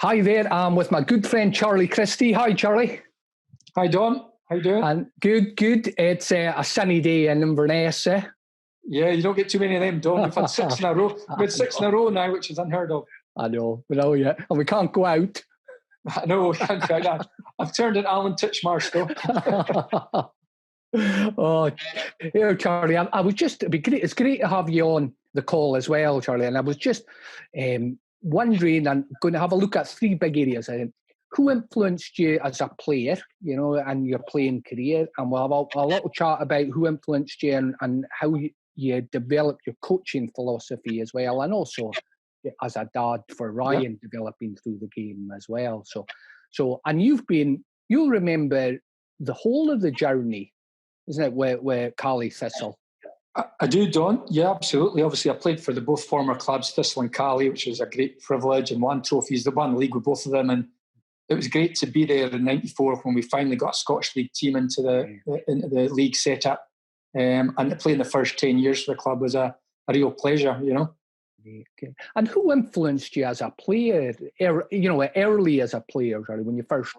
Hi there, I'm with my good friend Charlie Christie. Hi, Charlie. Hi, Don. How you doing? And good. It's a sunny day in Inverness. Yeah, you don't get too many of them, Don. We've had six in a row. We've had six in a row now, which is unheard of. I know, yeah, and we can't go out. I know, we can't go out. I've turned it Alan Titchmarsh, though. Oh, here, Charlie. I was just, it'd be great. It's great to have you on the call as well, Charlie. And I was just wondering, and going to have a look at three big areas. I think. Who influenced you as a player, and your playing career? And we'll have a little chat about who influenced you and how you developed your coaching philosophy as well, and also as a dad for Ryan, developing through the game as well. So, and you'll remember the whole of the journey, isn't it, with Charlie Thistle? I do, Don. Yeah, absolutely. Obviously, I played for both former clubs, Thistle and Charlie, which was a great privilege, and won trophies. They won the league with both of them, and it was great to be there in '94 when we finally got a Scottish League team into the league setup, and to play in the first 10 years for the club was a real pleasure, Okay. And who influenced you as a player? Early as a player, Charlie, when you first,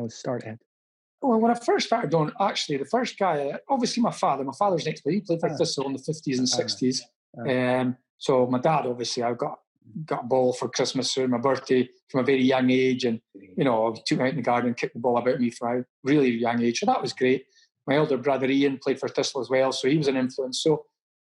started. Well, when I first started on, actually, the first guy, obviously my father. My father's next player. He played for Thistle in the 50s and 60s. So my dad, obviously, I got a ball for Christmas or my birthday from a very young age, and he took me out in the garden and kicked the ball about me from a really young age. So that was great. My elder brother Ian played for Thistle as well, so he was an influence. So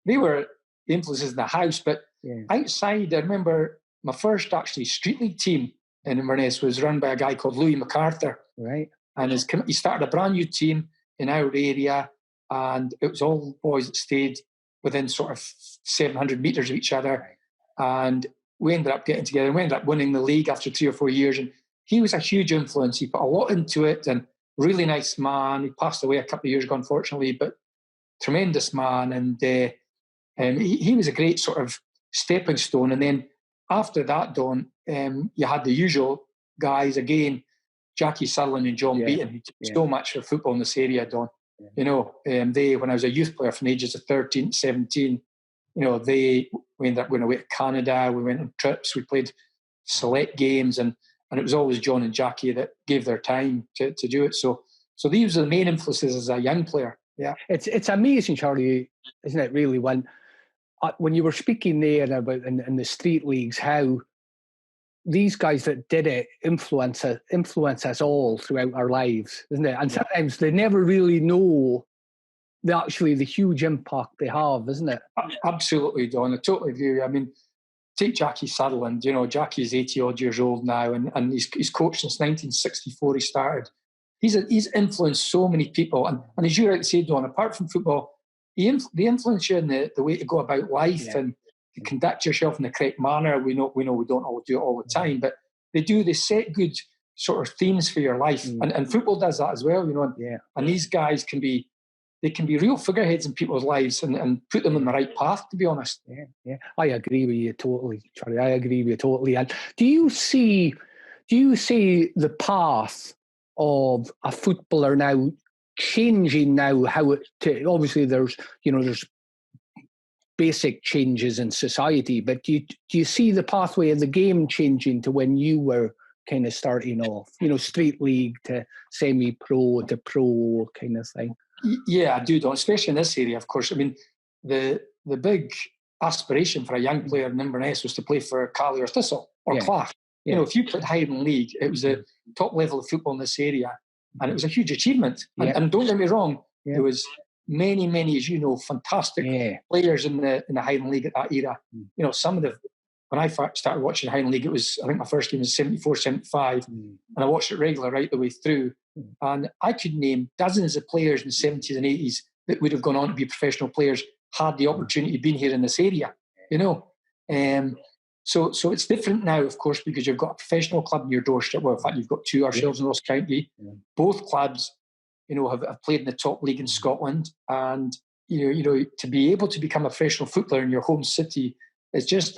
they were the influences in the house. But outside, I remember my first actually street league team in Inverness was run by a guy called Louis MacArthur. Right. And he started a brand new team in our area, and it was all boys that stayed within sort of 700 metres of each other. And we ended up getting together and we ended up winning the league after 3 or 4 years. And he was a huge influence. He put a lot into it, and really nice man. He passed away a couple of years ago, unfortunately, but tremendous man. And he was a great sort of stepping stone. And then after that, Don, you had the usual guys again, Jackie Sutherland and John Beaton, who did so much for football in this area, Don. They, when I was a youth player from the ages of 13 to 17, we ended up going away to Canada. We went on trips. We played select games, and it was always John and Jackie that gave their time to do it. So these are the main influences as a young player. Yeah, it's amazing, Charlie, isn't it? Really, when you were speaking there about in the street leagues, how these guys that did it influence us all throughout our lives, isn't it? And sometimes they never really know the huge impact they have, isn't it? Absolutely, Don. I totally agree. I mean, take Jackie Sutherland. Jackie's 80 odd years old now, and he's coached since 1964. He started. He's influenced so many people, and as you rightly say, Don, apart from football, they influence you in the way to go about life and to conduct yourself in the correct manner. We know we don't always do it all the time, but they set good sort of themes for your life, and football does that as well. And these guys can be real figureheads in people's lives and put them on the right path, to be honest. Yeah. I agree with you totally, Charlie. I agree with you totally. And do you see the path of a footballer now changing now? Obviously there's basic changes in society, but do you see the pathway of the game changing to when you were kind of starting off? Street league to semi-pro to pro kind of thing. Yeah, I do, Don, especially in this area, of course. I mean, the big aspiration for a young player in Inverness was to play for Charlie or Thistle or Clash. If you played Highland League, it was the top level of football in this area, and it was a huge achievement. And don't get me wrong, there was many, as you know, fantastic players in the Highland League at that era. Some of when I started watching Highland League, I think my first game was 74, 75, and I watched it regular right the way through. And I could name dozens of players in the 70s and 80s that would have gone on to be professional players had the opportunity been here in this area, So it's different now, of course, because you've got a professional club in your doorstep. Well, in fact, you've got two ourselves in Ross County. Both clubs, have played in the top league in Scotland, and to be able to become a professional footballer in your home city is just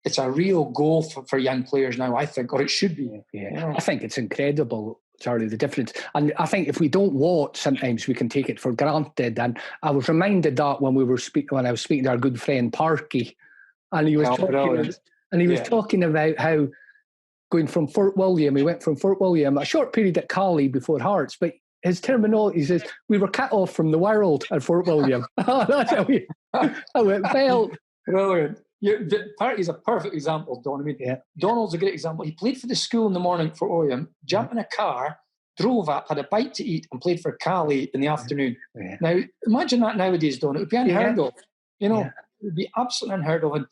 it's a real goal for young players now, I think, or it should be. I think it's incredible, Charlie, the difference. And I think if we don't watch, sometimes we can take it for granted. And I was reminded that when I was speaking to our good friend Parky, and he was talking about how going from Fort William. He went from Fort William, a short period at Cali before Hearts, but his terminology says, we were cut off from the world at Fort William. That's how it felt. Brilliant. He's a perfect example, Don. I mean, Donald's a great example. He played for the school in the morning for William, jumped in a car, drove up, had a bite to eat, and played for Cali in the afternoon. Yeah. Now, imagine that nowadays, Don. It would be unheard of. You know, it would be absolutely unheard of. And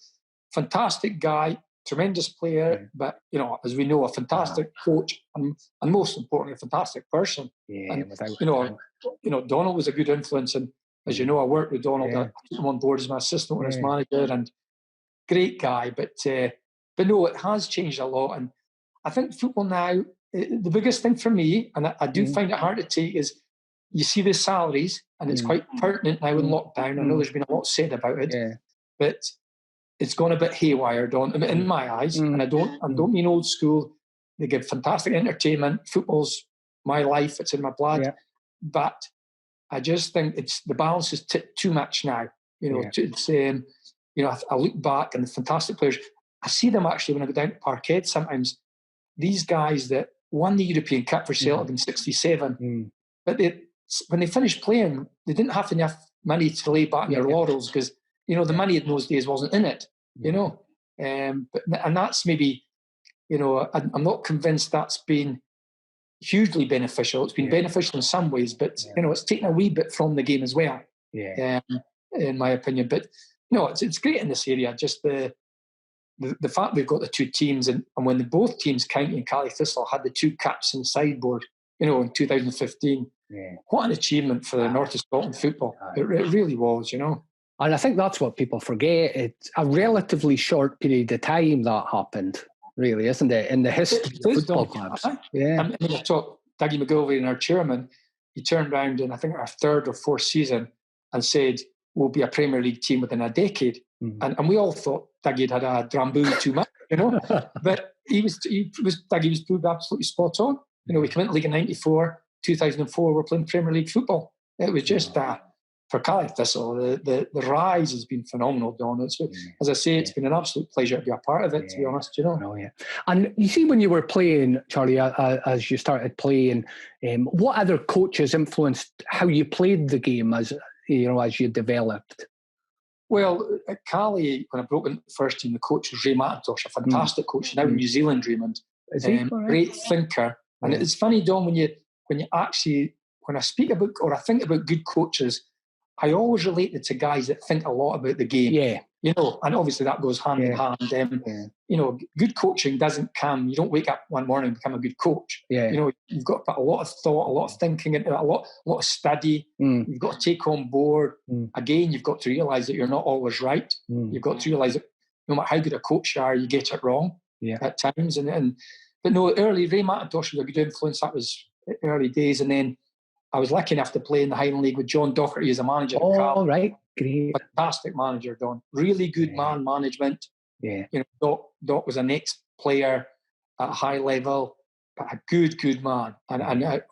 fantastic guy, tremendous player, but, you know, as we know, a fantastic coach and most importantly, a fantastic person. Yeah, and, you know, Donald was a good influence. And as you know, I worked with Donald. I took him on board as my assistant when I was manager, and great guy. But no, it has changed a lot. And I think football now, the biggest thing for me, and I do find it hard to take, is you see the salaries, and it's quite pertinent now in lockdown. I know there's been a lot said about it, but it's gone a bit haywire, in my eyes. And I don't mean old school. They give fantastic entertainment. Football's my life; it's in my blood. But I just think the balance is too much now. You know, it's you know, I look back and the fantastic players. I see them actually when I go down to Parkhead sometimes. These guys that won the European Cup for Celtic in '67, but when they finished playing, they didn't have enough money to lay back their laurels, because, you know, the money in those days wasn't in it. You know, and that's maybe, you know, I'm not convinced that's been hugely beneficial. It's been beneficial in some ways, but you know, it's taken a wee bit from the game as well. In my opinion, but no, it's great in this area. Just the fact we've got the two teams, and when both teams, County and Cali Thistle, had the two caps in the sideboard, you know, in 2015. What an achievement for the North of Scotland football. It really was, you know. And I think that's what people forget. It's a relatively short period of time that happened, really, isn't it, in the history of football clubs? I mean, I talked Dougie McGilvray, and our chairman, he turned around in, I think, our third or fourth season and said, we'll be a Premier League team within a decade. And we all thought Dougie had a drambu too much, you know. But Dougie was proved absolutely spot on. You know, we came into the league in '94, 2004, we're playing Premier League football. It was just for Cali Thistle, the rise has been phenomenal, Don. As I say, it's been an absolute pleasure to be a part of it, to be honest, you know. And you see, when you were playing, Charlie, as you started playing, what other coaches influenced how you played the game as you developed? Well, at Cali, when I broke into the first team, the coach was Ray McIntosh, a fantastic coach, now in New Zealand, Raymond. Great thinker. And it's funny, Don, when I speak about, or I think about good coaches, I always relate it to guys that think a lot about the game. You know, and obviously that goes hand in hand. You know, good coaching doesn't come, you don't wake up one morning and become a good coach. You know, you've got to put a lot of thought, a lot of thinking into it, a lot of study. You've got to take on board. Again, you've got to realise that you're not always right. You've got to realise that no matter how good a coach you are, you get it wrong at times. But no, early, Ray McIntosh was a good influence. That was early days. And then I was lucky enough to play in the Highland League with John Docherty as a manager. Oh, right. Great. Fantastic manager, Don. Really good man management. You know, Doc was an ex-player at a high level, but a good man. And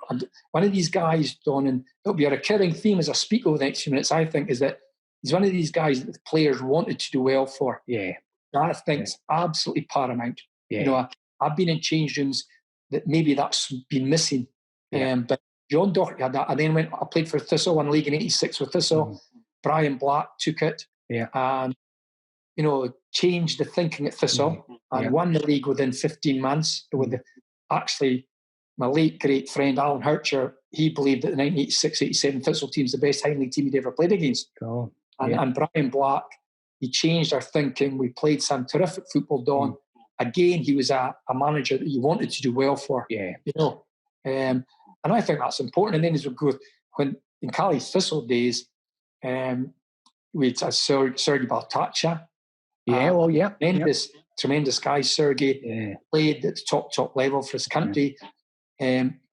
one of these guys, Don, and it'll be a recurring theme as I speak over the next few minutes, I think, is that he's one of these guys that the players wanted to do well for. That I think is absolutely paramount. You know, I've been in change rooms that maybe that's been missing. But John Docherty had that. I played for Thistle, won league in '86 with Thistle. Brian Black took it and, you know, changed the thinking at Thistle and won the league within 15 months. With actually, my late great friend Alan Hircher, he believed that the 1986-87 Thistle team's the best Highland League team he'd ever played against. And Brian Black, he changed our thinking. We played some terrific football, Don. Again, he was a manager that you wanted to do well for. You know, and I think that's important. And then as we go, when in Cali Thistle days, we had Sergei Baltacha. Tremendous guy, Sergei. Played at the top level for his country.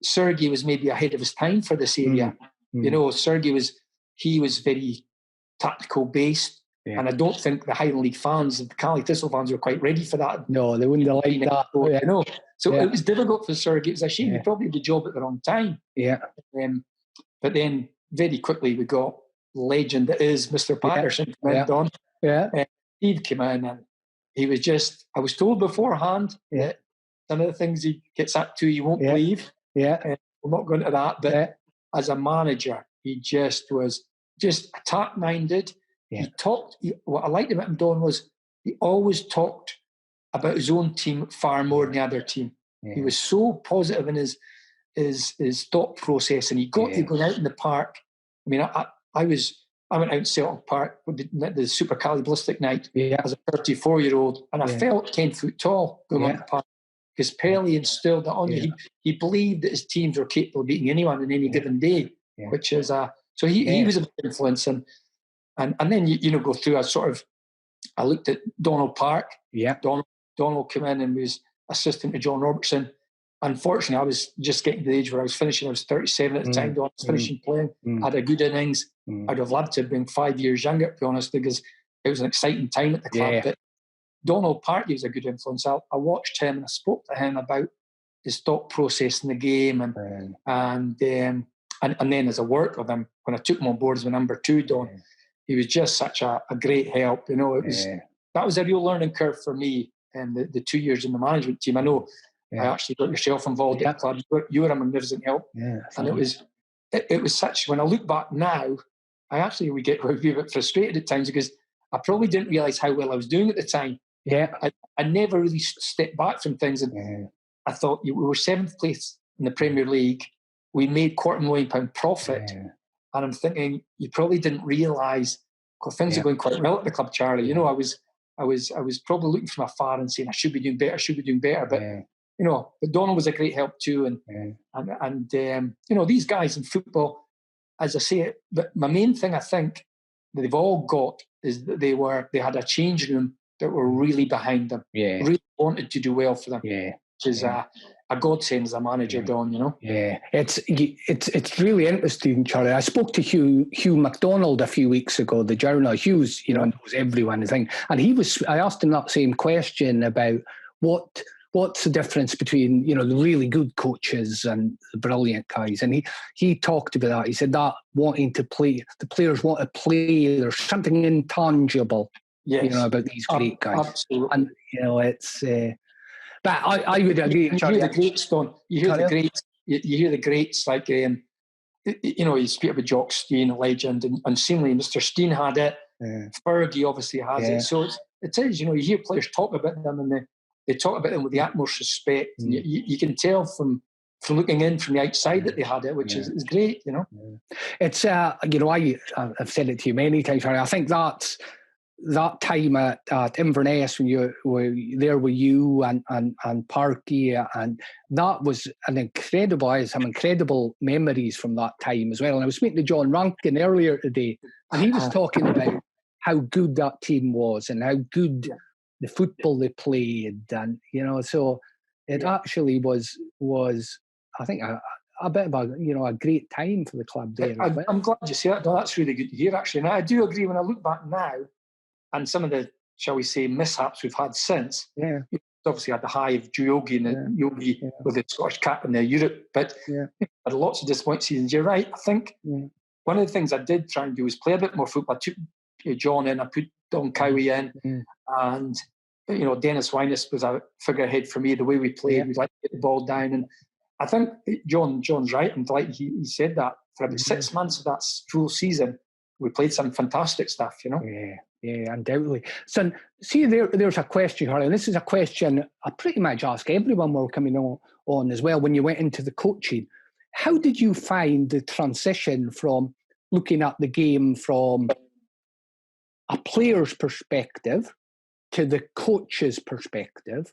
Sergei was maybe ahead of his time for this area. You know, Sergei was very tactical based. And I don't think the Highland League fans, the Cali Thistle fans, were quite ready for that. No, they wouldn't have liked that. You know, so it was difficult for Sergei. It was a shame he probably did the job at the wrong time. But then very quickly we got legend that is Mr. Patterson on. He'd come in and he was just, I was told beforehand that some of the things he gets up to, you won't believe. Yeah. We're not going to that. But as a manager, he just was just attack-minded. Yeah. What I liked about him, Don, was he always talked about his own team far more than the other team. Yeah. He was so positive in his thought process, and he got you going out in the park. I mean, I went out in Celtic Park with the supercalibalistic night as a 34-year-old, and I felt 10 foot tall going on the park because Pelly instilled that on you. He believed that his teams were capable of beating anyone on any given day, which is so he was a big influence. And then you go through I looked at Donald Park. Yeah, Donald came in and was assistant to John Robertson. Unfortunately, I was just getting to the age where I was finishing. I was 37 at the time. I was finishing playing. Had a good innings. I'd have loved to have been 5 years younger, to be honest, because it was an exciting time at the club. Yeah. But Donald Park was a good influence. I watched him and I spoke to him about his thought process in the game, and then as I worked with him, when I took him on board as my number 2, Don, he was just such a great help. It was that was a real learning curve for me in the 2 years in the management team. I know. I actually got yourself involved at the club. You were a magnificent help. Yeah, and it was such, when I look back now, we get a bit frustrated at times because I probably didn't realise how well I was doing at the time. Yeah. I never really stepped back from things. And I thought we were 7th place in the Premier League. We made £250,000 profit. Yeah. And I'm thinking, you probably didn't realise, because things are going quite well at the club, Charlie. I was probably looking from afar and saying, I should be doing better. But but Donald was a great help too, and these guys in football, as I say, but my main thing I think that they've all got is that they had a change room that were really behind them, really wanted to do well for them, which is a godsend as a manager, Don. Yeah, it's really interesting, Charlie. I spoke to Hugh MacDonald a few weeks ago, the journalist. Hugh's knows everyone, I think, and I asked him that same question about what's the difference between, the really good coaches and the brilliant guys? And he talked about that. He said that wanting to play, the players want to play, there's something intangible, about these great guys. Absolutely. And, it's... but I would agree. You hear the greats, Don. You hear the greats. You hear the greats like, you speak about Jock Stein, a legend, and seemingly Mr. Stein had it. Fergie obviously has it. So it is, you hear players talk about them and they talk about them with the utmost respect. You can tell from looking in from the outside that they had it, which is great, It's, I've said it to you many times, Harry. I think that's that time at Inverness when you were there with you and Parky, and that was I had some incredible memories from that time as well. And I was speaking to John Rankin earlier today, and he was talking about how good that team was and how good the football they played, and so it actually was I think a bit of a great time for the club there. I'm glad you say that. No, that's really good to hear, actually. And I do agree when I look back now and some of the, shall we say, mishaps we've had since. Yeah, we've obviously had the high of Yogi and Yogi with the Scottish cap in the Europe, but had lots of disappointing seasons. You're right. I think one of the things I did try and do was play a bit more football. I took John in, I put Don Cowie in, and Dennis Wyness was a figurehead for me. The way we played, we'd like to get the ball down, and I think John's right. I'm delighted he said that. For about 6 months of that full season, we played some fantastic stuff. Yeah, undoubtedly. So, see, there's a question, Harley, and this is a question I pretty much ask everyone we're coming on as well. When you went into the coaching, how did you find the transition from looking at the game from a player's perspective to the coach's perspective,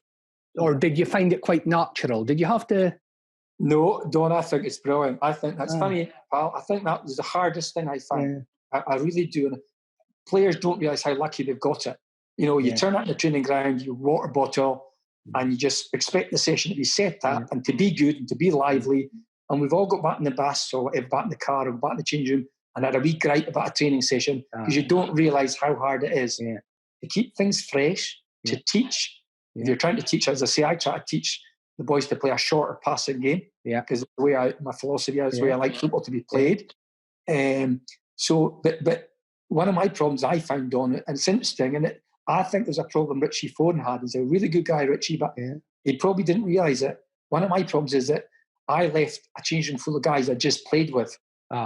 or did you find it quite natural? Did you have to? No, Don, I think it's brilliant. I think that's funny, pal. I think that was the hardest thing I found. I really do. And players don't realise how lucky they've got it. You turn up in the training ground, you water bottle, and you just expect the session to be set up and to be good and to be lively. And we've all got back in the bus or whatever, back in the car or back in the change room and had a wee gripe about a training session because you don't realise how hard it is to keep things fresh, to teach. If you're trying to teach, as I say, I try to teach the boys to play a shorter passing game because the way my philosophy is, the way I like football to be played. But one of my problems I found, Don, and it's interesting, and I think there's a problem Richie Foden had. He's a really good guy, Richie, but he probably didn't realise it. One of my problems is that I left a change room full of guys I just played with.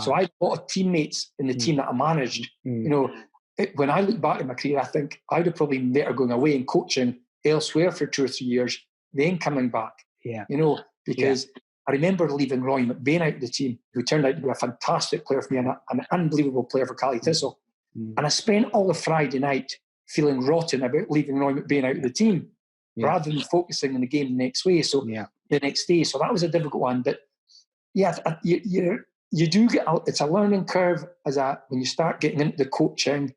So I had a lot of teammates in the team that I managed. When I look back at my career, I think I'd have probably been better going away and coaching elsewhere for 2 or 3 years, then coming back. Because I remember leaving Roy McBain out of the team, who turned out to be a fantastic player for me and an unbelievable player for Charlie Thistle. And I spent all of Friday night feeling rotten about leaving Roy McBain out of the team rather than focusing on the game the next way. So the next day. So that was a difficult one. But you do get out. It's a learning curve when you start getting into the coaching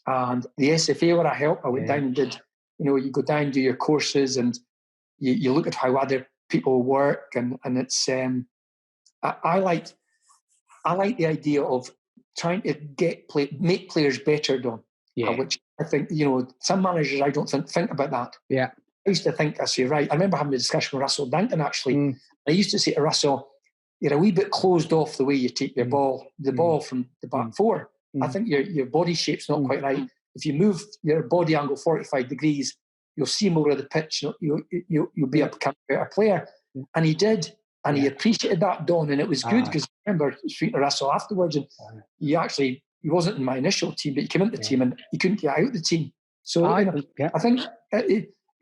and the SFA where I went down and did, you go down, do your courses and you look at how other people work and it's, I like the idea of trying to make players better, Don. Which I think, some managers I don't think about that. I used to think, I remember having a discussion with Russell Duncan actually. I used to say to Russell, you're a wee bit closed off the way you take the ball from the back four. I think your body shape's not quite right. If you move your body angle 45 degrees, you'll see more of the pitch. You'll be a better player. And he did. And he appreciated that, Don, and it was good because I remember speaking to Russell afterwards, and he wasn't in my initial team, but he came into the team and he couldn't get out of the team. So I think,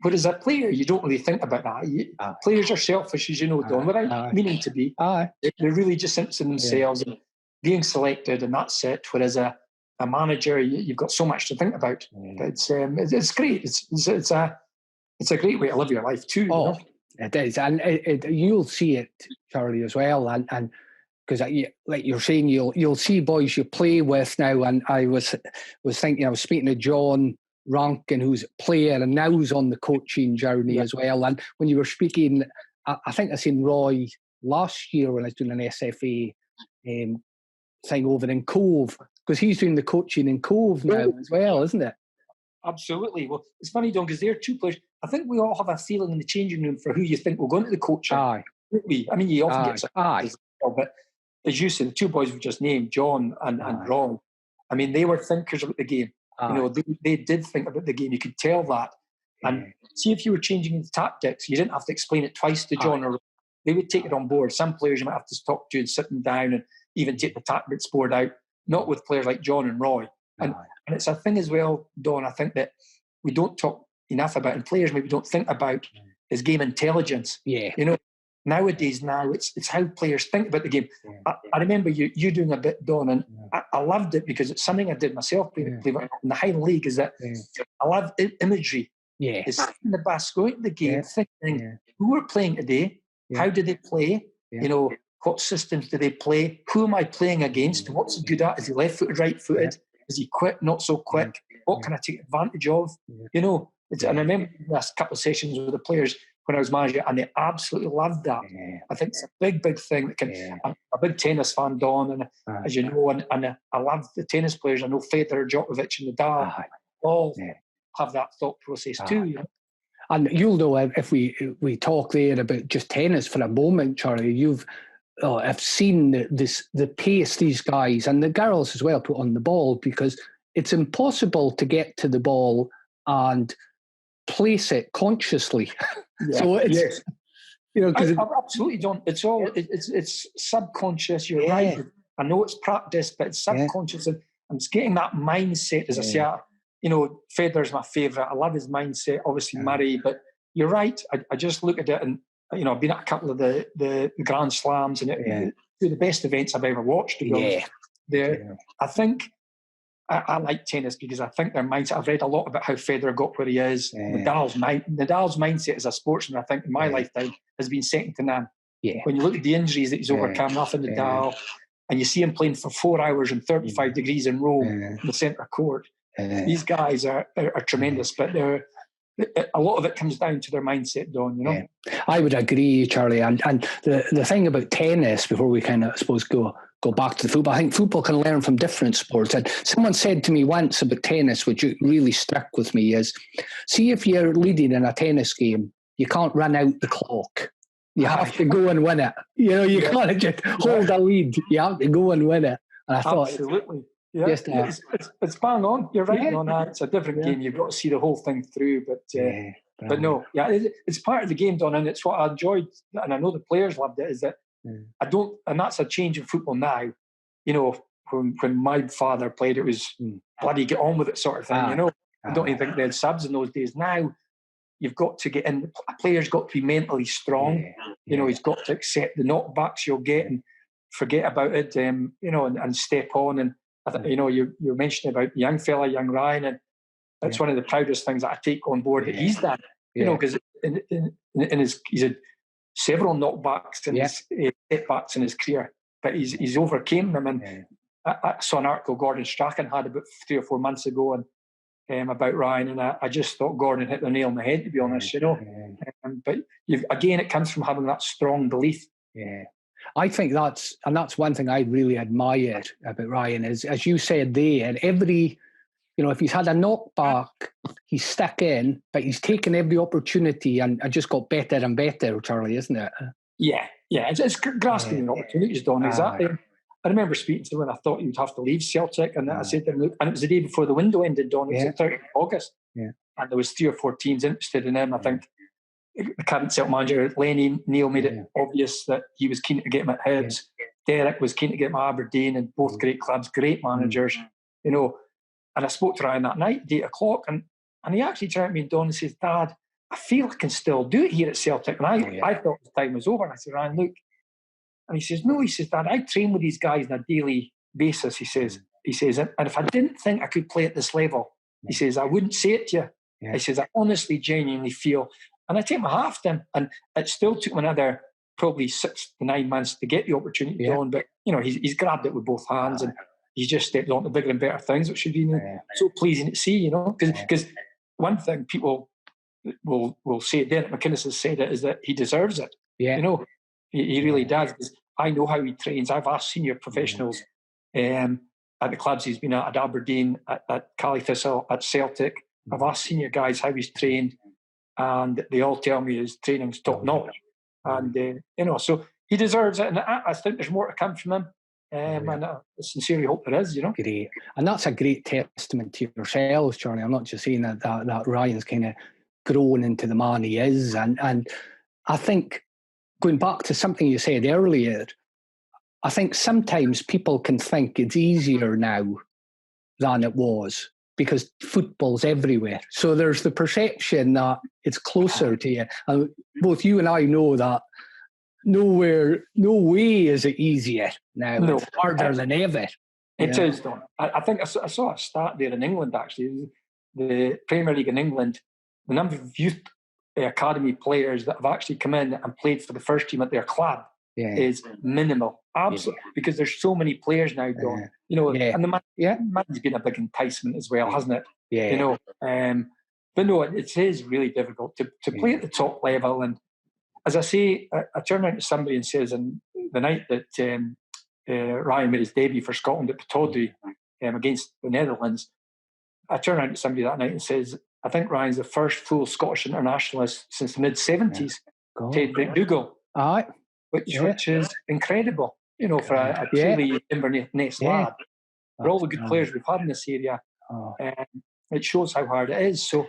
but as a player, you don't really think about that. Players are selfish, as you know, Don, without meaning to be. They're really just interested in themselves and being selected, and that's it. Whereas a manager, you've got so much to think about. But it's great. It's a great way to live your life too. It is, and you'll see it, Charlie, as well, and because like you're saying, you'll see boys you play with now. And I was thinking, I was speaking to John Rankin, who's a player and now who's on the coaching journey as well. And when you were speaking, I think I seen Roy last year when I was doing an SFA thing over in Cove, because he's doing the coaching in Cove now as well, isn't it? Absolutely. Well, it's funny, Don, because they're two players. I think we all have a feeling in the changing room for who you think will go into the coaching. I mean, you often get but as you said, the two boys we just named, John and Ron, I mean, they were thinkers about the game. They did think about the game. You could tell that. And see, if you were changing the tactics, you didn't have to explain it twice to John or Ron. They would take it on board. Some players you might have to talk to and sit them down and even take the tactics board out, not with players like John and Roy. And it's a thing as well, Don, I think that we don't talk enough about, and players maybe don't think about, is game intelligence. Nowadays, it's how players think about the game. I remember you doing a bit, Don, and I loved it because it's something I did myself in the Highland League, is that I love imagery. It's in the bus, going to the game, thinking, who are playing today? How do they play? What systems do they play? Who am I playing against? What's he good at? Is he left-footed, right-footed? Is he quick, not so quick? What can I take advantage of? And I remember the last couple of sessions with the players when I was manager, and they absolutely loved that. I think it's a big, big thing. I'm a big tennis fan, Don, and as you know, and I love the tennis players. I know Federer, Djokovic, and Nadal all have that thought process too. And you'll know, if we talk there about just tennis for a moment, Charlie, I've seen the pace these guys and the girls as well put on the ball, because it's impossible to get to the ball and place it consciously. So it's absolutely don't. It's all it's subconscious. You're right. I know it's practice, but it's subconscious, and it's getting that mindset. As I say, Federer's my favourite. I love his mindset. Obviously, Murray, but you're right. I just look at it, and I've been at a couple of the Grand Slams, and they're the best events I've ever watched. To be honest, I think I like tennis because I think their mindset. I've read a lot about how Federer got where he is. Nadal's mindset as a sportsman, I think, in my lifetime, has been second to none. When you look at the injuries that he's overcome, nothing Nadal, and you see him playing for 4 hours and 35 degrees in Rome in the centre court. These guys are tremendous, but a lot of it comes down to their mindset, Don. I would agree, Charlie. And the thing about tennis, before we kind of, I suppose, go back to the football, I think football can learn from different sports. And someone said to me once about tennis, which really struck with me, is, see, if you're leading in a tennis game, you can't run out the clock. You have to go and win it. You can't just hold a lead. You have to go and win it. And I thought, absolutely. It's bang on. You're right on that. It's a different game. You've got to see the whole thing through. But But no, yeah, it's part of the game, Don, and it's what I enjoyed, and I know the players loved it, is that I don't, and that's a change in football now. You know, when my father played, it was bloody get on with it sort of thing, you know. I don't even think they had subs in those days. Now, you've got to get in, a player's got to be mentally strong. You know, he's got to accept the knockbacks you'll get and forget about it, you know, and step on. And, I think, you know, you're mentioning about the young fella, young Ryan, and that's one of the proudest things that I take on board that he's done. You know, because in his, he's had several knockbacks and setbacks in his career, but he's overcame them. And I saw an article Gordon Strachan had about 3 or 4 months ago and about Ryan, and I just thought Gordon hit the nail on the head, to be honest, you know. But again, it comes from having that strong belief. Yeah. I think that's one thing I really admire about Ryan is, as you said there, every, you know, if he's had a knockback, he's stuck in, but he's taken every opportunity and just got better and better, Charlie, isn't it? Yeah. It's grasping the opportunities, Don. Exactly. I remember speaking to him when I thought he would have to leave Celtic, and I said to him, look, and it was the day before the window ended, Don. It was the 30th of August. And there was 3 or 4 teams interested in him. I think the current Celtic manager, Lenny Neil, made it obvious that he was keen to get him at Hibs. Derek was keen to get him at Aberdeen, and both great clubs, great managers, you know. And I spoke to Ryan that night at 8 o'clock, and he actually turned to me and Don and says, Dad, I feel I can still do it here at Celtic. And I thought the time was over. And I said, Ryan, look. And he says, no, he says, Dad, I train with these guys on a daily basis, he says, and if I didn't think I could play at this level, he says, I wouldn't say it to you. He says, I honestly, genuinely feel, and I take my hat to him, and it still took me another probably 6 to 9 months to get the opportunity on, but, you know, he's grabbed it with both hands, and he's just stepped on to bigger and better things, which should be so pleasing to see, you know, because one thing people will say, Derek McInnes has said it, is that he deserves it. You know, he really does. I know how he trains. I've asked senior professionals at the clubs he's been at Aberdeen, at Thistle, at Celtic. I've asked senior guys how he's trained, and they all tell me his training's top notch. And, you know, so he deserves it. And I think there's more to come from him. And I sincerely hope there is, you know. Great. And that's a great testament to yourselves, Charlie. I'm not just saying that Ryan's kind of grown into the man he is. And I think, going back to something you said earlier, I think sometimes people can think it's easier now than it was because football's everywhere. So there's the perception that it's closer to you. And both you and I know that no way is it easier now. No, it's harder than ever. It is, Don. I think I saw a stat there in England, actually. The Premier League in England, the number of youth academy players that have actually come in and played for the first team at their club is minimal. Absolutely. Because there's so many players now, Don. You know, and the money's been a big enticement as well, hasn't it? You know, but no, it is really difficult to play at the top level. And as I say, I turn around to somebody and says, and the night that Ryan made his debut for Scotland at Pataudry against the Netherlands, I turn around to somebody that night and says, I think Ryan's the first full Scottish internationalist since the mid-70s, Ted Dougal, which is incredible, you know, for a truly Inverness lad. For all the good players we've had in this area, it shows how hard it is. So,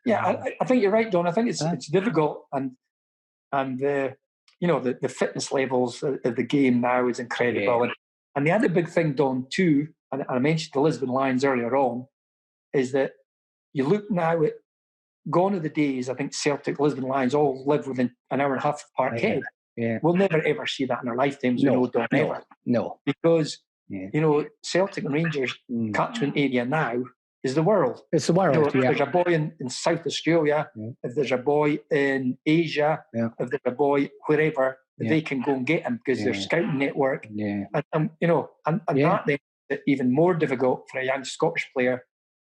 I think you're right, Don. I think it's difficult, and you know, the fitness levels of the game now is incredible. And the other big thing, Don, too, and I mentioned the Lisbon Lions earlier on, is that you look now at, gone are the days, I think Celtic, Lisbon Lions all live within an hour and a half of Parkhead. We'll never ever see that in our lifetimes. No. Because, you know, Celtic and Rangers catchment area now is the world. It's the world, you know, if there's a boy in South Australia, if there's a boy in Asia, if there's a boy wherever, they can go and get him because their scouting network. And you know, and that makes it even more difficult for a young Scottish player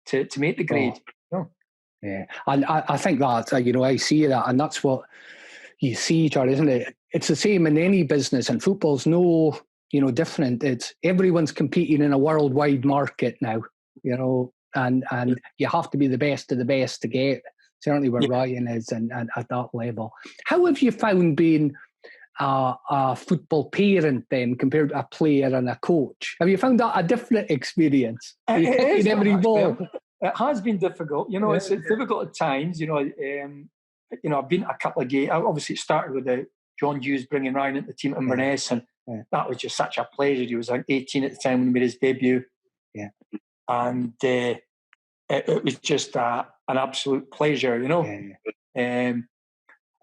to make the grade. And I think that, you know, I see that, and that's what you see, Charlie, isn't it? It's the same in any business, and football's no, you know, different. It's everyone's competing in a worldwide market now, you know, and you have to be the best of the best to get certainly where Ryan is and at that level. How have you found being a football parent then compared to a player and a coach? Have you found that a different experience? It has been difficult. You know, it's difficult at times. You know, I've been at a couple of games. Obviously, it started with the John Hughes bringing Ryan into the team at Inverness, and that was just such a pleasure. He was like 18 at the time when he made his debut. Yeah. And it was just an absolute pleasure, and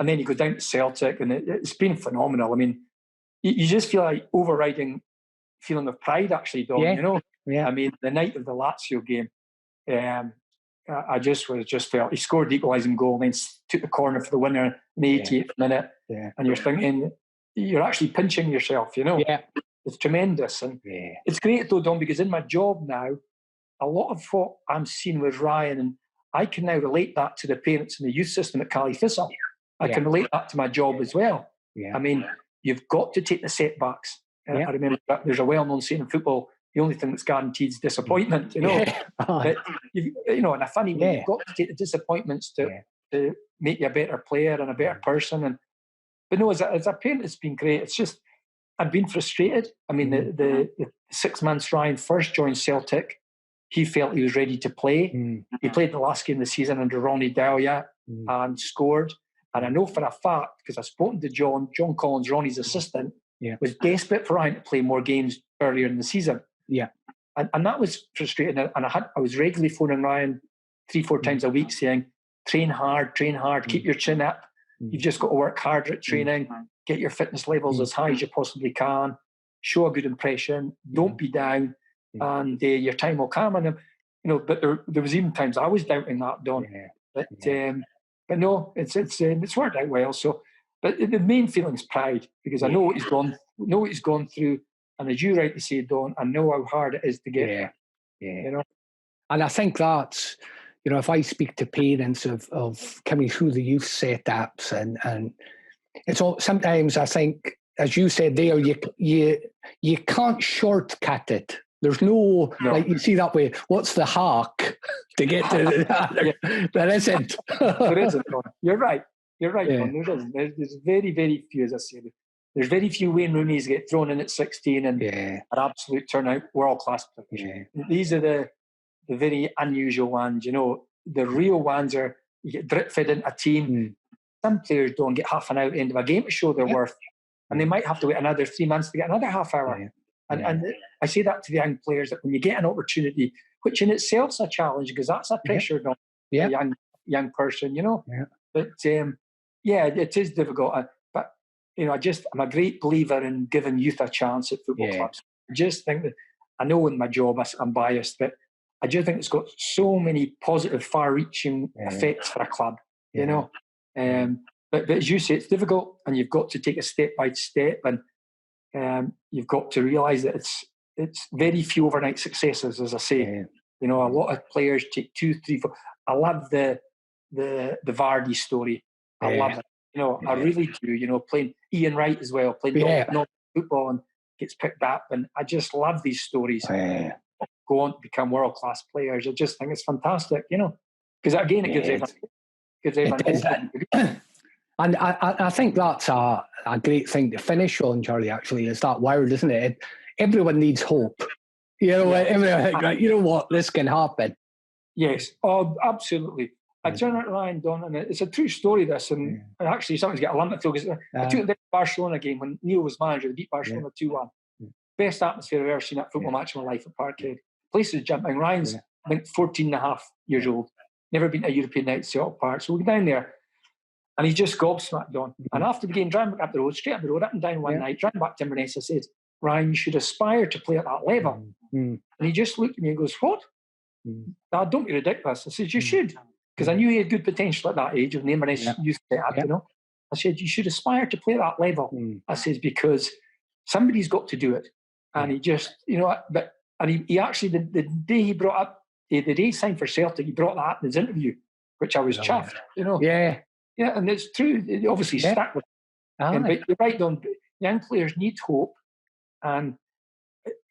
then you go down to Celtic, and it's been phenomenal. I mean, you just feel like overriding feeling of pride, actually, Don, Yeah. I mean, the night of the Lazio game, I just felt he scored the equalising goal and then took the corner for the winner in the 88th minute. Yeah. And you're thinking, you're actually pinching yourself, Yeah. It's tremendous. And it's great, though, Don, because in my job now, a lot of what I'm seeing with Ryan, and I can now relate that to the parents in the youth system at Charlie Thistle. I can relate that to my job as well. Yeah. I mean, you've got to take the setbacks. I remember there's a well-known saying in football, the only thing that's guaranteed is disappointment, But, in a funny way, you've got to take the disappointments to make you a better player and a better person. But no, as a parent, it's been great. It's just, I've been frustrated. I mean, the 6 months Ryan first joined Celtic, he felt he was ready to play. He played the last game of the season under Ronnie Delia and scored. And I know for a fact, because I've spoken to John Collins, Ronnie's assistant, was desperate for Ryan to play more games earlier in the season. Yeah. And that was frustrating. And I was regularly phoning Ryan 3-4 times a week saying, train hard, keep your chin up. You've just got to work harder at training, get your fitness levels as high as you possibly can, show a good impression, don't be down, and your time will come. And, but there was even times I was doubting that, Don. But no, it's worked out well. So, but the main feeling is pride, because I know what he's gone through, and as you rightly say, Don, I know how hard it is to get. And I think that's, if I speak to parents of coming through the youth setups, and it's all, sometimes I think, as you said there, you can't shortcut it. There's no, like you see that way, what's the hack to get to the There isn't. There isn't, Don. You're right, Don. There isn't. There's very, very few, as I said. There's very few Wayne Rooneys get thrown in at 16 and an absolute turnout world-class players. These are the very unusual ones, The real ones are, you get drip-fed into a team. Some players don't get half an hour at the end of a game to show their worth, and they might have to wait another 3 months to get another half hour. And I say that to the young players, that when you get an opportunity, which in itself is a challenge, because that's a pressure on a young person, But it is difficult. But I'm a great believer in giving youth a chance at football clubs. I just think that, I know in my job I'm biased, but I just think it's got so many positive, far-reaching effects for a club. But as you say, it's difficult, and you've got to take it step by step, and you've got to realise that it's very few overnight successes, as I say. A lot of players take 2, 3, 4. I love the Vardy story. I love it. I really do. Playing Ian Wright as well, playing football and gets picked up, and I just love these stories. Go on to become world-class players. I just think it's fantastic, because again, it gives everyone hope. And I think that's a great thing to finish on, Charlie, actually, is that word, isn't it? Everyone needs hope. Everyone, you know what, this can happen. Yes, absolutely. I turn it around, Don, and it's a true story, this, and actually something's got a lump to because I took the Barcelona game when Neil was manager. They beat Barcelona 2-1. Best atmosphere I've ever seen at a football match in my life at Parkhead. Place is jumping. Ryan's, I think, 14 and a half years old. Never been to a European night at Celtic Park. So we go down there, and he's just gobsmacked, Don. And after the game, driving back up the road, straight up the road, up and down one night, driving back to Inverness, I said, Ryan, you should aspire to play at that level. And he just looked at me and goes, what? Dad, don't be ridiculous. I said, you should. Because I knew he had good potential at that age of the Inverness youth set up, I said, you should aspire to play at that level. I said, because somebody's got to do it. And he just, he actually, the day he brought up, the day he signed for Celtic, he brought that up in his interview, which I was chuffed, Yeah, and it's true. It obviously stuck with him. But you're right, Don. Young players need hope. And,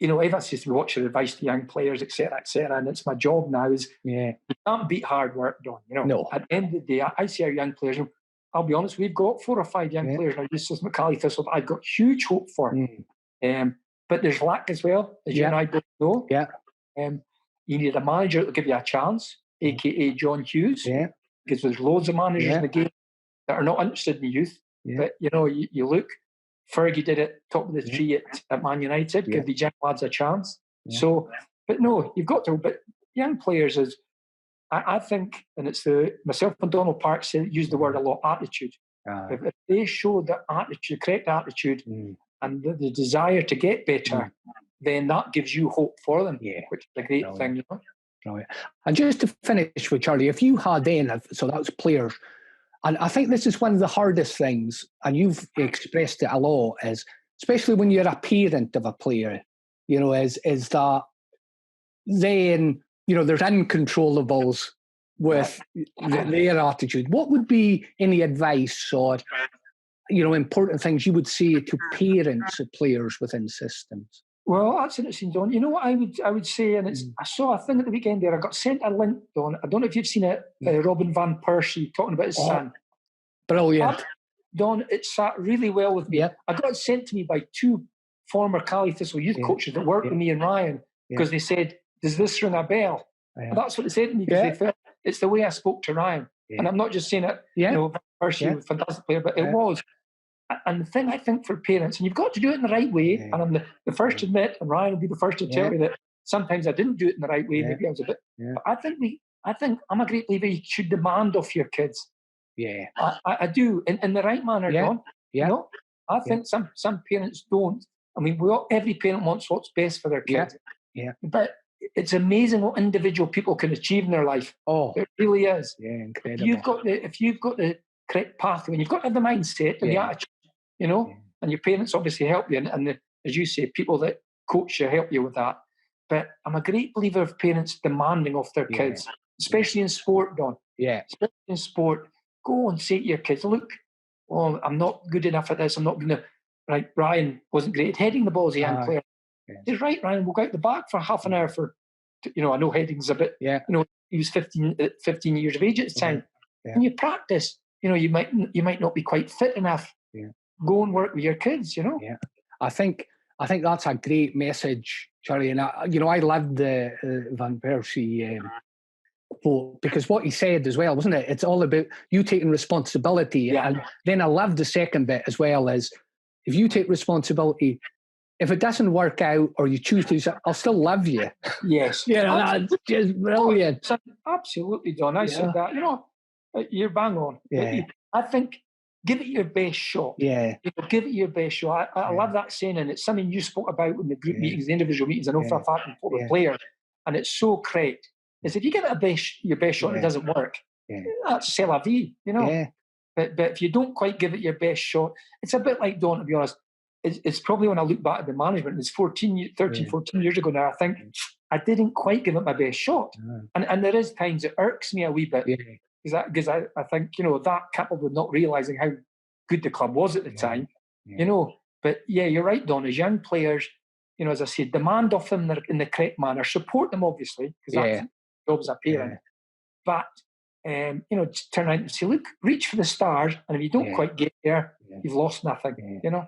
everyone says to me, what's your advice to young players, etc., etc. And it's my job now is you can't beat hard work, Don. No. At the end of the day, I see our young players, and I'll be honest, we've got 4 or 5 young players now. This is Charlie Thistle I've got huge hope for. But there's lack as well, as you and I both know. You need a manager that will give you a chance, a.k.a. John Hughes, because there's loads of managers in the game. that are not interested in youth. Yeah. But, you know, you look, Fergie did it, top of the tree at Man United, give the young lads a chance. Yeah. So, but no, you've got to, but young players is, I think, and it's myself and Donald Parks use the word a lot, attitude. If they show the attitude, correct attitude, and the desire to get better, then that gives you hope for them, which is a great thing. You know? Brilliant. And just to finish with Charlie, if you had then, so that was players, and I think this is one of the hardest things, and you've expressed it a lot, is especially when you're a parent of a player, you know, is that then, you know, there's uncontrollables with their attitude. What would be any advice or, you know, important things you would say to parents of players within systems? Well, that's interesting, Don. You know what I would say, and it's I saw a thing at the weekend there. I got sent a link, Don. I don't know if you've seen it. Robin van Persie talking about his son. Brilliant, Don. It sat really well with me. Yep. I got it sent to me by two former Charlie Thistle youth coaches that worked with me and Ryan because they said, "Does this ring a bell?" And that's what they said to me because they felt it's the way I spoke to Ryan, and I'm not just saying it. You know, Van Persie was a fantastic player, but it was. And the thing I think for parents, and you've got to do it in the right way, and I'm the first to admit, and Ryan will be the first to tell you that sometimes I didn't do it in the right way, maybe I was a bit, but I think I'm a great believer you should demand of your kids. Yeah. I do, in the right manner, Don. Yeah. You know? I think some parents don't. I mean, every parent wants what's best for their kids. Yeah. But it's amazing what individual people can achieve in their life. Oh. It really is. Yeah, incredible. If you've got the correct pathway, and you've got to have the mindset and the attitude, you know, and your parents obviously help you, and as you say, people that coach you help you with that. But I'm a great believer of parents demanding of their kids, especially in sport, Don. Yeah. Especially in sport, go and say to your kids, look, I'm not good enough at this, I'm not going to, right, Ryan wasn't great at heading the ball as a young player. He's right, Ryan, we'll go out the back for half an hour you know, I know heading's a bit, you know, he was 15 years of age at the time. And you practice, you know, you might not be quite fit enough. Go and work with your kids, you know. Yeah, I think that's a great message, Charlie. And I loved the Van Persie quote, because what he said as well, wasn't it? It's all about you taking responsibility. And then I loved the second bit as well, is if you take responsibility, if it doesn't work out or you choose to, I'll still love you. Yes, you know, that's just brilliant. Absolutely, Don. I said that. You know, you're bang on. Yeah. I think. Give it your best shot. Yeah. You know, give it your best shot. I love that saying, and it's something you spoke about in the group meetings, the individual meetings. I know for a fact for the players, and it's so correct. Is if you give it your best shot and it doesn't work, that's c'est la vie, you know. Yeah. But if you don't quite give it your best shot, it's a bit like Don, to be honest. It's probably when I look back at the management, it's 14 years ago now, I think I didn't quite give it my best shot. And there is times it irks me a wee bit. Because I think, you know, that coupled with not realising how good the club was at the time, you know. But you're right, Don. As young players, you know, as I said, demand of them in the correct manner. Support them, obviously, because that's the job as a parent. But, you know, just turn around and say, look, reach for the stars. And if you don't quite get there, you've lost nothing, you know.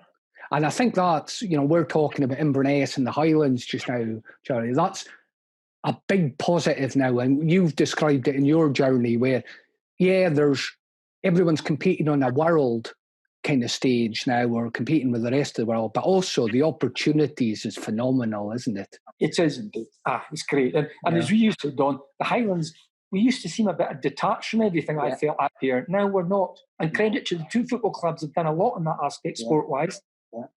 And I think that's, you know, we're talking about Inverness and the Highlands just now, Charlie. That's a big positive now. And you've described it in your journey where, everyone's competing on a world kind of stage now, or competing with the rest of the world, but also the opportunities is phenomenal, isn't it? It is indeed. It's great. And as we used to, Don, the Highlands, we used to seem a bit detached from everything I felt up here. Now we're not. And credit to the two football clubs have done a lot in that aspect, sport-wise.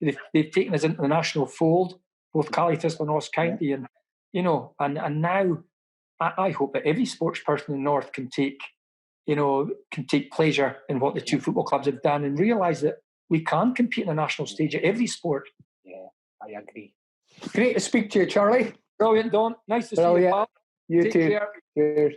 They've taken us into the national fold, both Charlie Thistle and Ross County. And, you know, and now I hope that every sports person in the North can take pleasure in what the two football clubs have done and realise that we can compete in the national stage at every sport. Yeah, I agree. Great to speak to you, Charlie. Brilliant, Don. Nice to see you, pal. You Take too. care. Cheers.